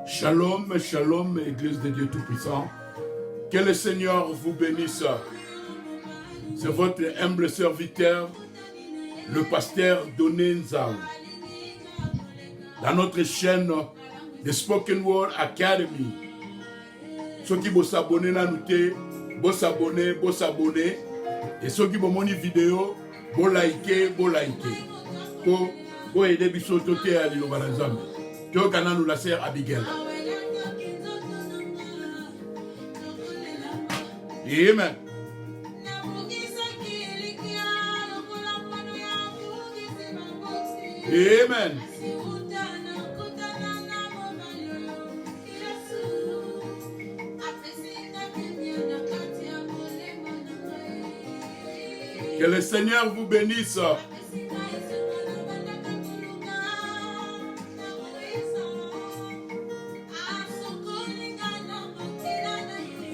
Shalom, shalom, Église de Dieu Tout-Puissant. Que le Seigneur vous bénisse. C'est votre humble serviteur, le pasteur Doné Nzao. Dans notre chaîne de Spoken Word Academy. Ceux qui vont s'abonner là, vont s'abonner. Et ceux qui vont mon vidéo, vont liker. Pour aider Bissot Toté à l'Ilobarazam. Tu as canal nous la sœur Abigail. Amen. Amen. Que le Seigneur vous bénisse.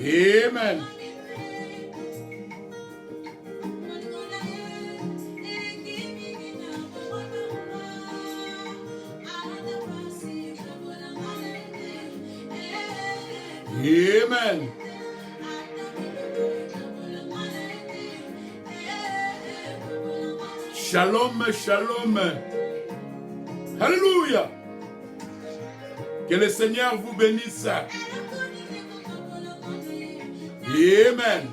Amen. Amen. Shalom, shalom. Alléluia. Que le Seigneur vous bénisse. Amen.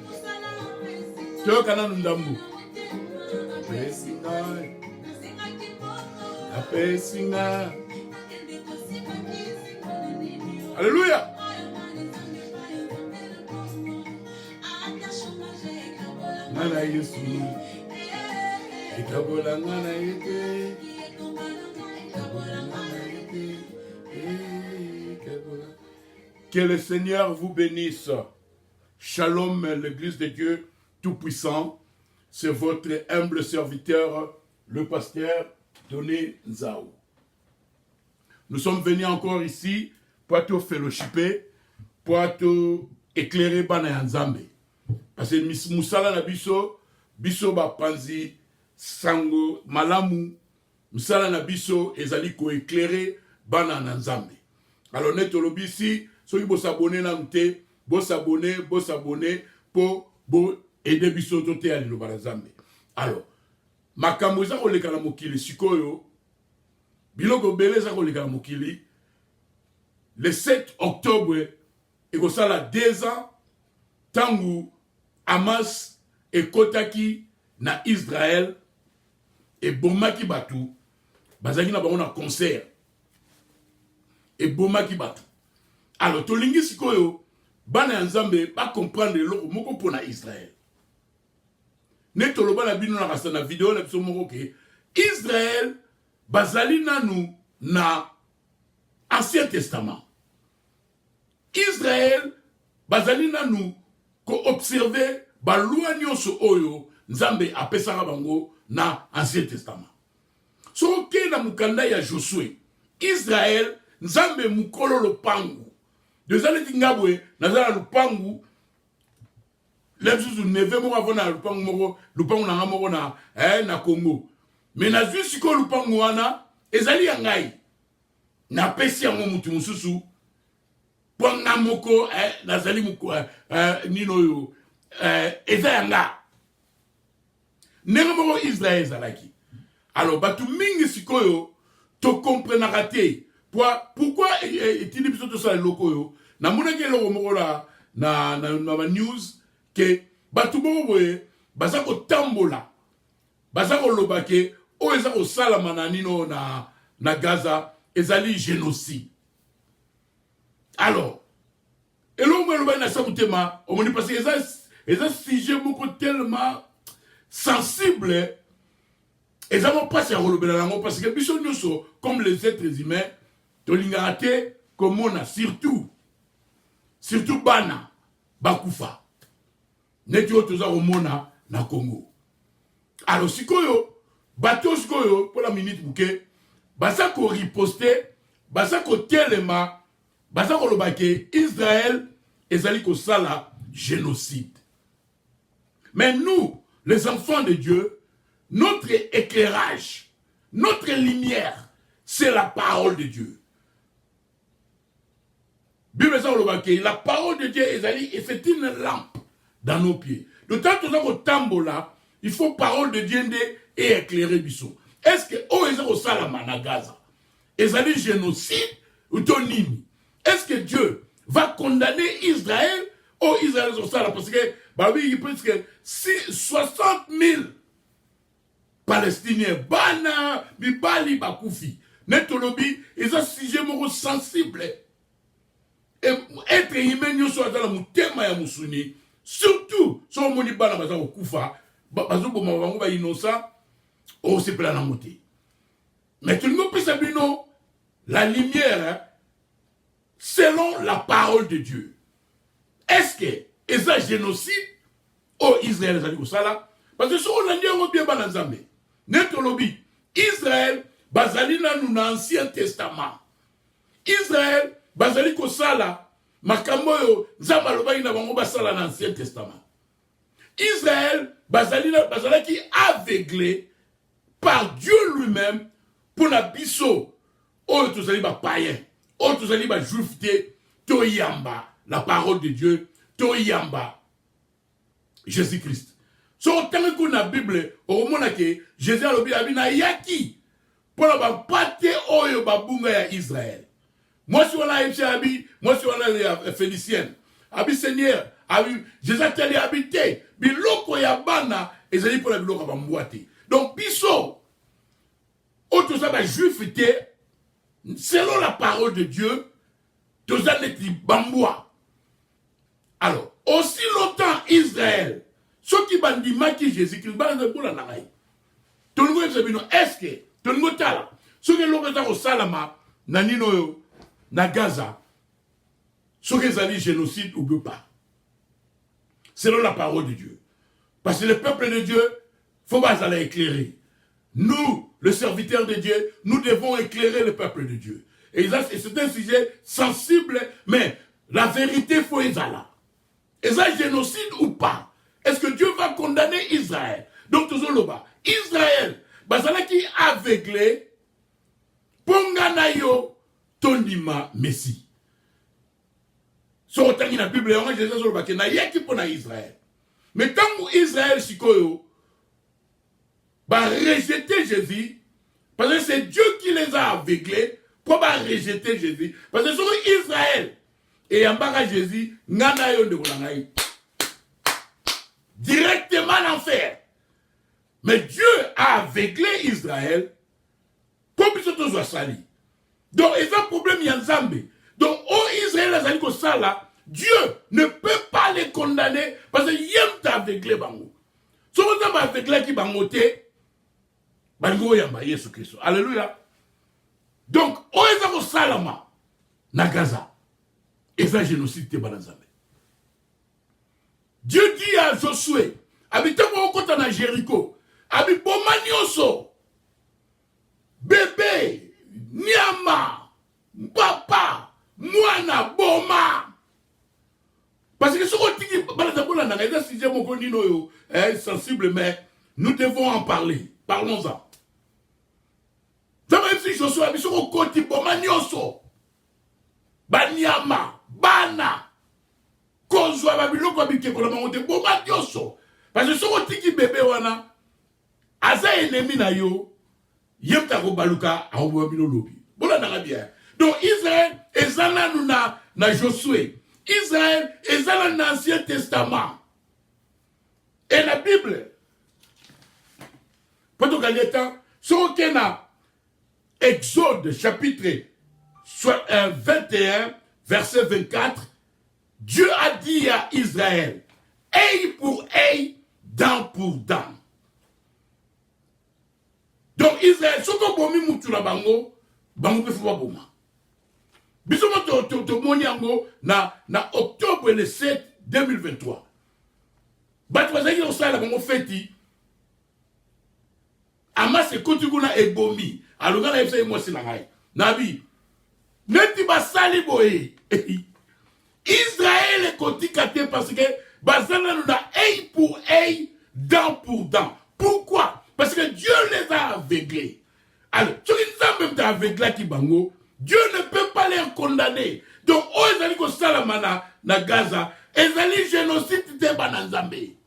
Alléluia. Que le Seigneur vous bénisse. Shalom, l'Église de Dieu Tout-Puissant. C'est votre humble serviteur, le pasteur Doné Nzao. Nous sommes venus encore ici pour te fellowshiper, pour te éclairer Bana Nzambe. Parce que Moussala na biso ba panzi sango malamu, Moussala na biso ezali ko éclairer Bana Nzambe. Alors net olobisi, ceux qui vont s'abonner na mte, vont s'abonner pour aider biso toté à l'Ilobarazambe. Alors, makambo za koleka na mokili sikoyo, biloko beleza koleka na mokili, le 7 octobre, et comme ça, 2 ans, tangu Hamas et Kotaki na Israël et Bomaki Batu, bazaki na bango concert et Bomaki Batu. Alors, tolingi sikoyo, bana Nzambe ba comprendre le moko pona Israël. Netolo bana bino na kasa na vidéo na biso moko ke Israël bazali nanu na Ancien Testament. Israël bazali nanu ko observer ba loi nyonso oyo Nzambe apesaka bango na Ancien Testament. So ke na mukanda ya Josué, Israël Nzambe mukolo lopangu. Dezali tingabwe nazala lupangu lebsusu neve moko avona lupangu na moko na Congo. Mais nazwi siko lupangu wana ezali ya ngai. Na pesi yango mutu mususu pwanga moko nazali muko nino yo eza yanga. Nengo moko Israël zalaki. Alors batu mingi sikoyo to comprenaka te. Pourquoi est-il biso to sa lokoyo na mona ke loko moko na news ke batu boboye baza ko tambola baza ko lobake o eza ko salama na nino na Gaza ezali génocide. Alors elongo loba na samutema o moni parce que eza sujet moko tellement sensible eza mo passe à relobela nango parce que biso nyoso comme les êtres humains tolingate komona surtout bana bakufa neti o toza komona na Congo. Alors sikoyo bato sikoyo pour la minute bouquet baza ko riposter baza ko telema baza ko lobake Israël ezali ko sala génocide. Mais nous les enfants de Dieu, notre éclairage, notre lumière, c'est la parole de Dieu. La parole de Dieu et c'est une lampe dans nos pieds. De temps en temps, au tambola, il faut parole de Dieu et éclairer Bisson. Est-ce que oh ils ont salama na Gaza? Ezali génocide ou tonini? Est-ce que Dieu va condamner Israël? Oh Israël sont ça parce que bah oui, il pense que 60 000 Palestiniens bana bibali bakufi. Netolobi ils ont sujet moko sensible. Et être humain nous soit dans le thème ya musuni. Surtout si on moni bana baza kufa, bazo boma bango ba innocent. Oh, c'est plein à monter. Mais tout le monde peut savoir, la lumière, hein, selon la parole de Dieu. Est-ce que c'est un génocide? Oh, Israël, ça là. Parce que si on a dit, on va bien balancer. Netolobi, Israël, bazalina nous dans l'Ancien Testament. Israël, bazali ko sala, makamoyo, zamaloba ina bango basala dans l'Ancien Testament. Israël, bazali qui aveuglé par Dieu lui-même pour la biso. Oh, tous les païens, oh, tous les juifs, toyamba, la parole de Dieu, toyamba, Jésus-Christ. So, tant que la Bible, au moment que Jésus a dit, na yaki, pour la pâte, oyo babunga ya Israël. Moi, si on a Abi, moi, si on a Félicienne, Abi Seigneur, Abi, Jésus a télé habité, biloko ya bana, et zali pour la biloko bamboate. Donc, biso, tout ça, juif, selon la parole de Dieu, tout ça n'est bamboua. Alors, aussi longtemps Israël, ceux qui bandit maki Jésus-Christ, tout le monde est-ce que, tout le monde là, ceux qui l'ont au Salama, Nanino, na Gaza, ceux qui ont génocide ou pas. Selon la parole de Dieu. Parce que le peuple de Dieu, il faut pas aller éclairer. Nous, le serviteur de Dieu, nous devons éclairer le peuple de Dieu. Et c'est un sujet sensible, mais la vérité, il faut y aller. Est-ce un génocide ou pas? Est-ce que Dieu va condamner Israël? Donc, toujours là-bas. Israël, basala qui aveuglé, ponganayo, tondima, Messie. Sur la Bible, on a Jésus sur le baquet, na yaki pour Israël. Mais tant que Israël, sikoyo, va rejeter Jésus, parce que c'est Dieu qui les a aveuglés pour rejeter Jésus. Parce que sur Israël, et en bas Jésus, directement l'enfer. Mais Dieu a aveuglé Israël pour que ce soit sali. Donc, il y a un problème, il y a un Zambé. Donc, oh Israël, Dieu ne peut pas les condamner parce qu'il y a un aveuglé. Si vous avez aveuglé qui bangoté, alléluia. Donc, oh Israël, Salama, na Gaza, et ça génocide te balanzame. Dieu dit à Josué, habitez au côté de Jéricho, habitez Manioso, bébé, Niama, papa, Mwana, Boma. Parce que ce qu'on dit, c'est sensible, mais nous devons en parler. Parlons-en. Même si Josué a mis sur le côté, Manioso, Banyama, Bana, Kozwa, Babiloko, Manioso. Parce que ce qu'on dit, bébé, wana, Aza ennemi na yo, Yemtako Baluka, a Obabino Lobi. Voilà, n'a bien. Donc, Israël, Ezana na Josué. Israël, Ezana na l'Ancien Testament. Et la Bible, pendant qu'il y a temps, ce qu'on a, Exode, chapitre 21, verset 24, Dieu a dit à Israël, œil pour œil, dent pour dent. Donc Israël, ce qu'on a mis sur la bango, bango peut faire bon. Bisoma to moniango na octobre le 7 2023. Batwazaki on sala bango feti. Ama se kotiguna ebomi. Alonga na yebisa emosi na ngai. Nabi. Neti basali boye. Israël est kotikate parce que bazana nous a œil pour œil, dent pour dent. Pourquoi? Parce que Dieu les a aveuglés. Alors, tu as même aveuglé qui bango. Dieu ne peut pas les condamner. Donc, oyo ezali kosalama na Gaza, ezali génocide te bana Nzambe.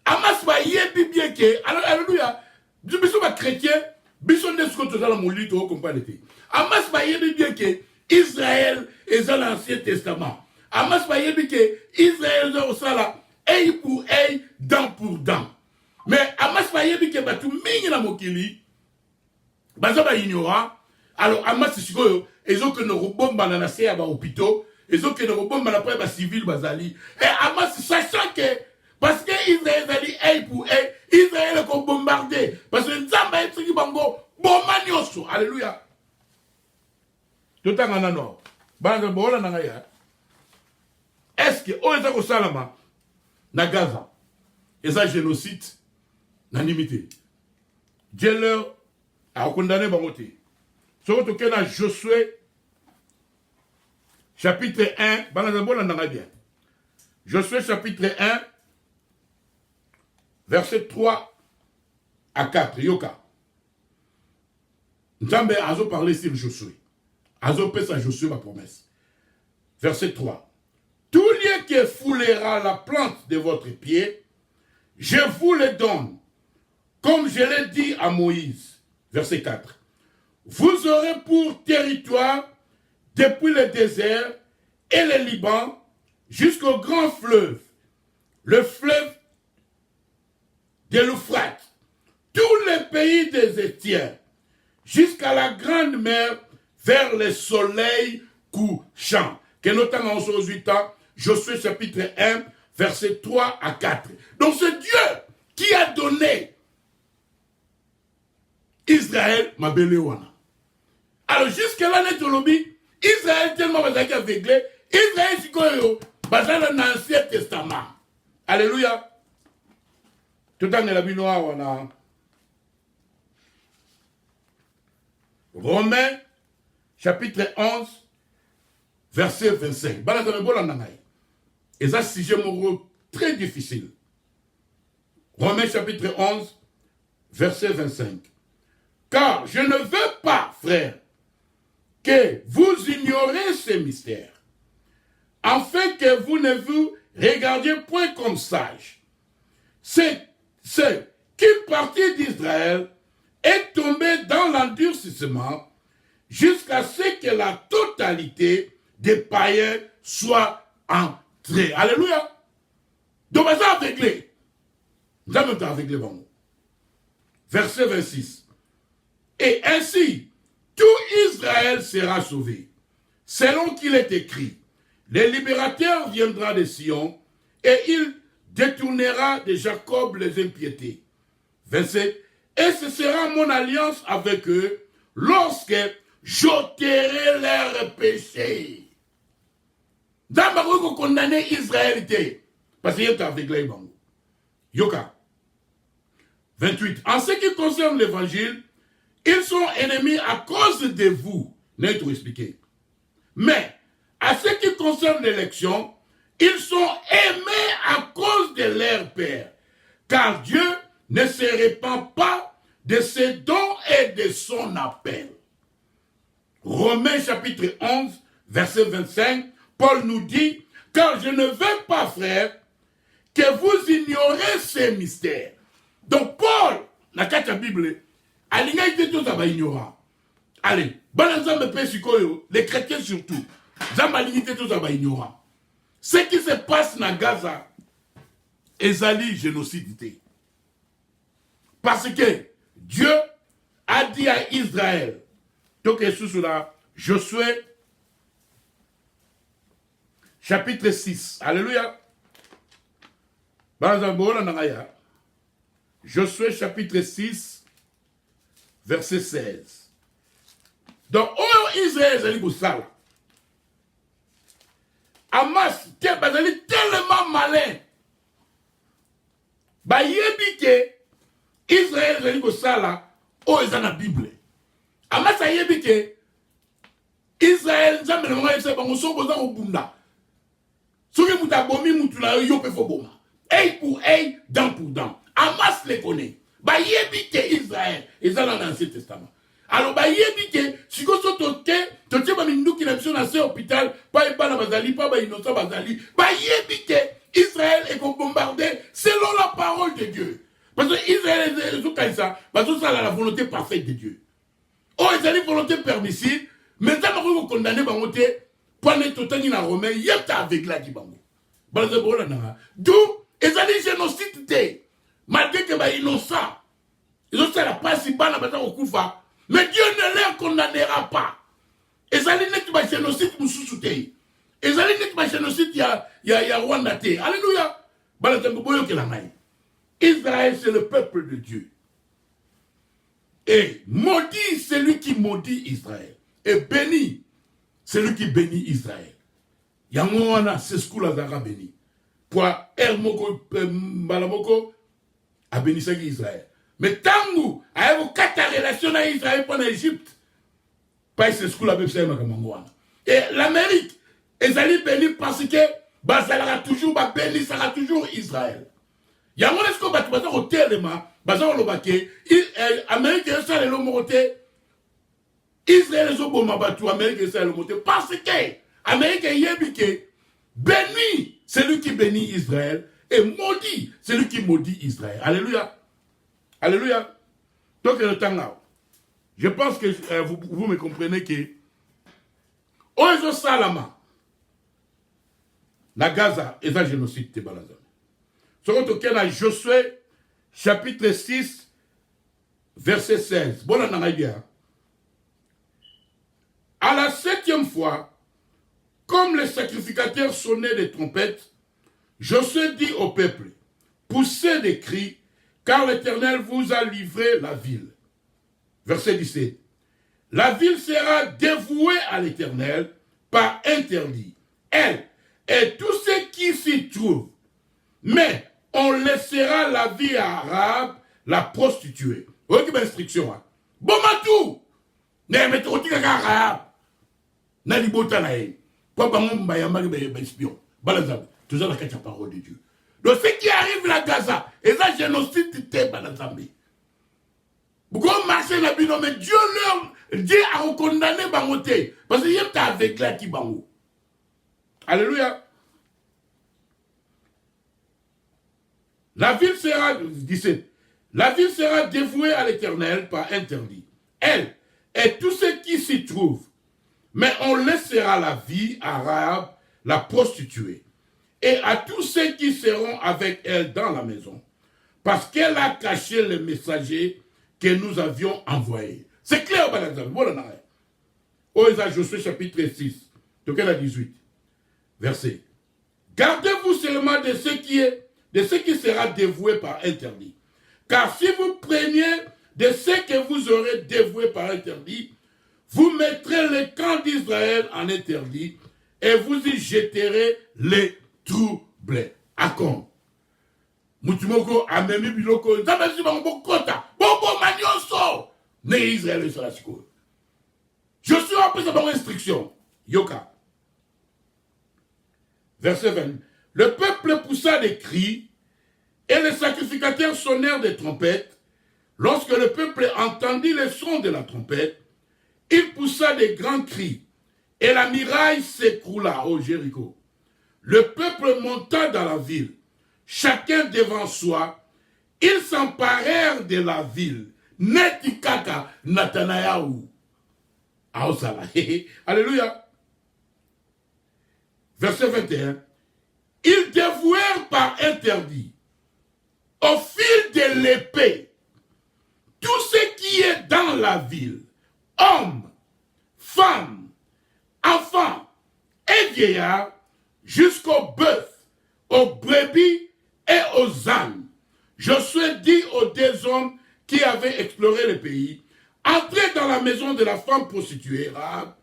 Hamas ba yebi bien que, alléluia, biso ba chrétien, biso nde siko tozala molito o comprendre te. Hamas ba yebi bien que Israël est dans l'Ancien Testament. Hamas ba yebi que Israël est au sala œil pour œil, dent pour dent. Mais Hamas ba yebi que batu mingi na mokili, baza ba ignorant. Alors Hamas sikoyo, ezo que no robomba na se ya ba hôpitaux, ezo que no robomba na pa ba civil bazali. Et Hamas sachant que parce que Israël a dit œil pour œil, Israël est bombardé. Parce que Nzamba est qui bango, bombanioso. Alléluia. Tout en anano. Banga bola nangaya. Est-ce que on est au Salama, na Gaza, et ça génocide, na limité. Dieu leur a condamné bangote. Surtout que dans Josué, chapitre 1, banga bola nangaya. Josué chapitre 1, verset 3 à 4, Yoka. Nzambe a parlé sur Josué. Azo pèse à Josué ma promesse. Verset 3. Tout lieu qui foulera la plante de votre pied, je vous le donne, comme je l'ai dit à Moïse. Verset 4. Vous aurez pour territoire, depuis le désert et le Liban, jusqu'au grand fleuve, le fleuve de l'Euphrate, tous les pays des Étiens, jusqu'à la grande mer, vers le soleil couchant. Que notamment en 18 ans, Josué chapitre 1, verset 3 à 4. Donc c'est Dieu qui a donné Israël, ma belle wana. Alors jusque-là, net lobby, Israël tellement aveuglé, Israël c'est quoi basé dans l'Ancien Testament. Alléluia. Tout le temps, la binoa wana. Romains, chapitre 11, verset 25. Et ça, c'est un sujet très difficile. Romains, chapitre 11, verset 25. Car je ne veux pas, frère, que vous ignorez ces mystères, afin que vous ne vous regardiez point comme sages. C'est qu'une partie d'Israël est tombée dans l'endurcissement jusqu'à ce que la totalité des païens soit entrée. Alléluia. Donc, ça aveuglé. Nous avons été aveuglés. Verset 26. Et ainsi, tout Israël sera sauvé. Selon qu'il est écrit, le libérateur viendra de Sion et il détournera de Jacob les impiétés. 27. Et ce sera mon alliance avec eux lorsque j'ôterai leurs péchés. D'abord, vous condamnez Israël. Parce qu'il est avec les bangs. Yoka. 28. En ce qui concerne l'évangile, ils sont ennemis à cause de vous. N'est tout expliqué. Mais, à ce qui concerne l'élection, ils sont aimés à cause de leur Père. Car Dieu ne se répand pas de ses dons et de son appel. Romains chapitre 11, verset 25, Paul nous dit, car je ne veux pas, frère, que vous ignorez ces mystères. Donc Paul, dans la Bible, il était tous ignorants. Allez, les chrétiens surtout, ils étaient tous ignorants. Ce qui se passe dans Gaza, ezali génocide. Parce que Dieu a dit à Israël, donc sous la Josué, chapitre 6, alléluia. Josué chapitre 6, verset 16. Donc, Israël ezali kosala. Hamas, bazali tellement malin. Bayebi ke Israël ezali kosala oyo eza na Bible. Hamas ayebi ke Israël nzambe na bango yebisa bango soko oza kobunda. Soki mutu abomi mutu na yo mpe fo boma. Œil pour œil, dent pour dent. Hamas les connaît. Bayebi ke Israël eza dans l'Ancien Testament. Alors, bah, yébike, si vous êtes toqué, toqué, bah, nous qui n'avons pas hôpital, pas la bazali, pas innocent bazali, bah, yébike, Israël est bombardé selon la parole de Dieu. Parce que Israël est ça, parce que ça a la volonté parfaite de Dieu. Oh, ils ont une volonté permissive, maintenant, vous condamnez, bah, on pour aller tout en Romain, il y a avec la Dibango. D'où, ils ont dit génocide, malgré que bah, innocent. Ils ont fait la passe, ils ont fait au Koufa. Mais Dieu ne les condamnera pas. Ils ont dit que génocide, Moussouté. Ils ont dit que génocide, il y a Rwanda. Alléluia. Israël, c'est le peuple de Dieu. Et maudit celui qui maudit Israël. Et béni celui qui bénit Israël. Yamouana, c'est ce qu'on a béni. Pour Hermoko, Malamoko, a béni Israël. Mais tant que vous avez 4 relations avec Israël pour l'Égypte, pas ce que la Bible dit. Et l'Amérique, ils allaient bénir parce que ça sera toujours béni, ça sera toujours Israël. Il y a un moment où tu vas au tellement, l'Amérique est ça, le monté. Israël est au bon mabatou, Amérique est ça, le monté. Parce que l'Amérique est yébike, béni celui qui bénit Israël, et maudit celui qui maudit Israël. Alléluia. Alléluia. Donc, le temps là, je pense que vous me comprenez que Oezo Salama, la Gaza, et ça génocide, t'es balazan. Ce qu'on toque dans Josué, chapitre 6, verset 16. Bon, on en a bien. À la 7e fois, comme les sacrificateurs sonnaient des trompettes, Josué dit au peuple, poussez des cris, car l'Éternel vous a livré la ville. Verset 17. La ville sera dévouée à l'Éternel par interdit. Elle et tous ceux qui s'y trouvent. Mais on laissera la vie arabe, la prostituée. Vous voyez quelle instruction. Bon matou. Ne mettez pas de arabe. N'a dit bota naï. Pas bangon bayamba espion. Balazab. Tout ça la parole de Dieu. Donc ce qui arrive à Gaza, et ça génocide était Balazambi. Pourquoi marcher la bino, mais Dieu a condamné Bangote. Parce qu'il y a avec la qui Bango. Alléluia. La ville sera, 17, la ville sera dévouée à l'Éternel par interdit. Elle et tous ceux qui s'y trouvent. Mais on laissera la vie à Rahab, la prostituée, et à tous ceux qui seront avec elle dans la maison, parce qu'elle a caché les messagers que nous avions envoyés. C'est clair, voilà. Josué chapitre 6, donc elle a 18, verset. Gardez-vous seulement de ce qui sera dévoué par interdit. Car si vous preniez de ce que vous aurez dévoué par interdit, vous mettrez le camp d'Israël en interdit et vous y jetterez les troubles. Akon. Mutumoko amemi biloko. Zamesi bango kota. Bobo manioso. Ne Israël sera siko. Je suis en plus de mon instruction. Yoka. Verset 20. Le peuple poussa des cris et les sacrificateurs sonnèrent des trompettes. Lorsque le peuple entendit le son de la trompette, il poussa des grands cris et la muraille s'écroula au Jéricho. Le peuple monta dans la ville, chacun devant soi. Ils s'emparèrent de la ville. Netikaka Nathanayahu. Aosala. Alléluia. Verset 21. Ils dévouèrent par interdit, au fil de l'épée, tout ce qui est dans la ville, hommes, femmes, enfants et vieillards, jusqu'aux bœufs, aux brebis et aux ânes. Josué dit aux 2 hommes qui avaient exploré le pays, entrez dans la maison de la femme prostituée, Rahab,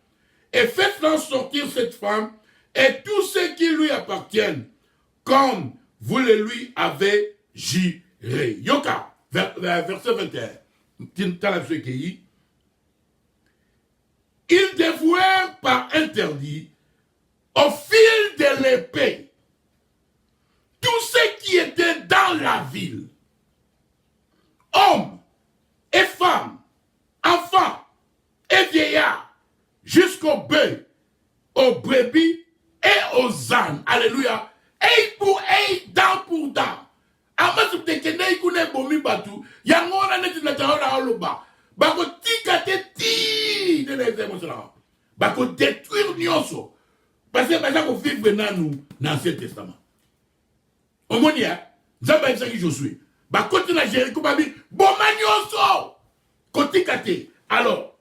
et faites-en sortir cette femme et tous ceux qui lui appartiennent, comme vous le lui avez juré. Yoka, verset 21. Ils dévouèrent par interdit, au fil de l'épée, tout ce qui était dans la ville, hommes et femmes, enfants aux brebis et aux ânes. Alléluia. Œil pour œil, dent pour dent. Ama su tekende ikune bomi batu. Yangona neti na taona oloba. Bako tika te ti de les émotions. Bako détruire nyonso. Parce que bako vivre nanu dans l'Ancien Testament. Omonia, Zamba Isaki Josué. Bako tina Jéricho babi boma nyonso. Kotika te. Alors,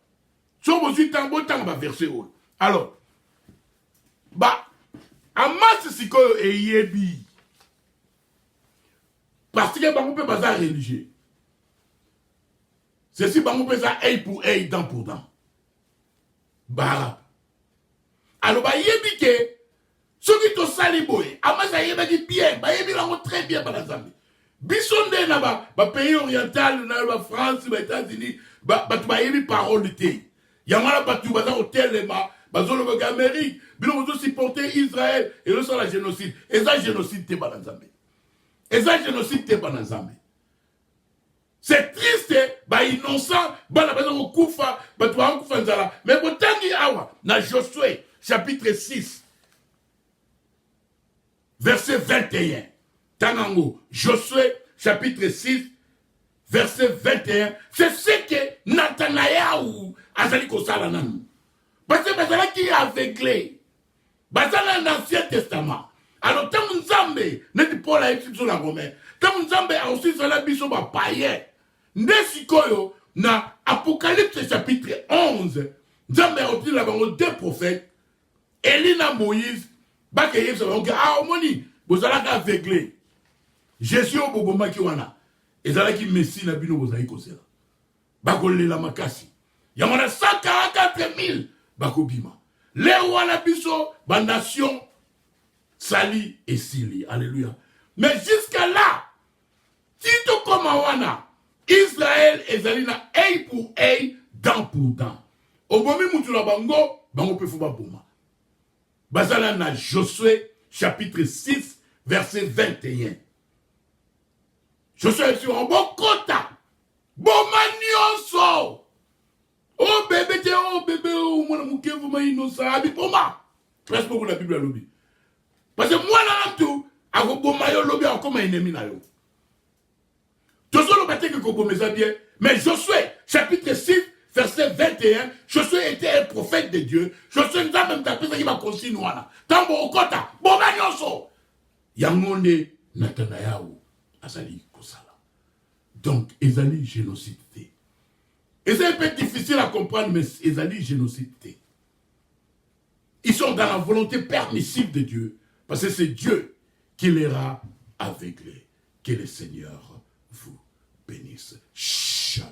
so mo suis tambo tanga verset haut. Alors, amas sikoyo eyebi. Parce que bango peut pas religieux. Ceci bango peut ça œil pour œil, dent pour dent. Bah. Alors yebi ke ceux qui to sali boy, amas yebi bien, yebi lango très bien par la Zambie. Bisonde na ba pays oriental na ba France, ba États-Unis, ba yebi parole de té. Yamala batu ba hôtel ma bazolo ba Amérique, bilo zo supporter Israël et le sur la génocide. Et ça génocide té ba la Zambie. Et ça génocide té ba la Zambie. C'est triste, bah innocent, bah la personne au koufa, bah tu vas en koufa nzala. Mais pour tangi awa, na Josué, chapitre 6, verset 21. Tangango, Josué, chapitre 6, verset 21. C'est ce que Nathanaël a dit qu'on s'en a. Parce que c'est là qui est aveuglé. Bah ça dans l'Ancien Testament. Alors, tant que Nzambe, n'est pas la sur la Romaine. Tant que Nzambe a aussi sur la biso ba païen. Nesikoyo, na Apocalypse chapitre 11, Nzambe a aussi là-bas deux prophètes, Élie na Moïse, Bakeye, ça va dire, ah, omoni, vous allez aveuglé. Jésus au Boboma qui wana. Et ça qui Messie na bino vous allez kosela. Bakole la makasi. Yamana 144 000 bakobima. Les wana biso, ba nation, Sali et Sili. Alléluia. Mais jusqu'à là, Tito comme wana, Israël et Zalina, œil pour œil, dent pour dent. Au moment où la bango, bango peut faire boma. Bazala na Josué, chapitre 6, verset 21. Josué est sur un bon quota. Boma nyonso. Oh bébé, oh mon mouké, vous m'avez innocent. Abi boma. Presque beaucoup la Bible à lobby. Parce que moi, là, tout, à boma yo lobby, à comme un ennemi na yo. Tout ça, le bâtiment que vous me bien. Mais Josué, chapitre 6, verset 21, Josué était un prophète de Dieu. Josué nous a même tapé ça qui va continuer. Tambo okota, bon bagnoso. Yangonde Nathanaël azali kosala. Donc, ezali génocide. Et c'est un peu difficile à comprendre, mais ezali génocide. Ils sont dans la volonté permissive de Dieu, parce que c'est Dieu qui les a aveuglés. Que le Seigneur vous bénisse. Shalom.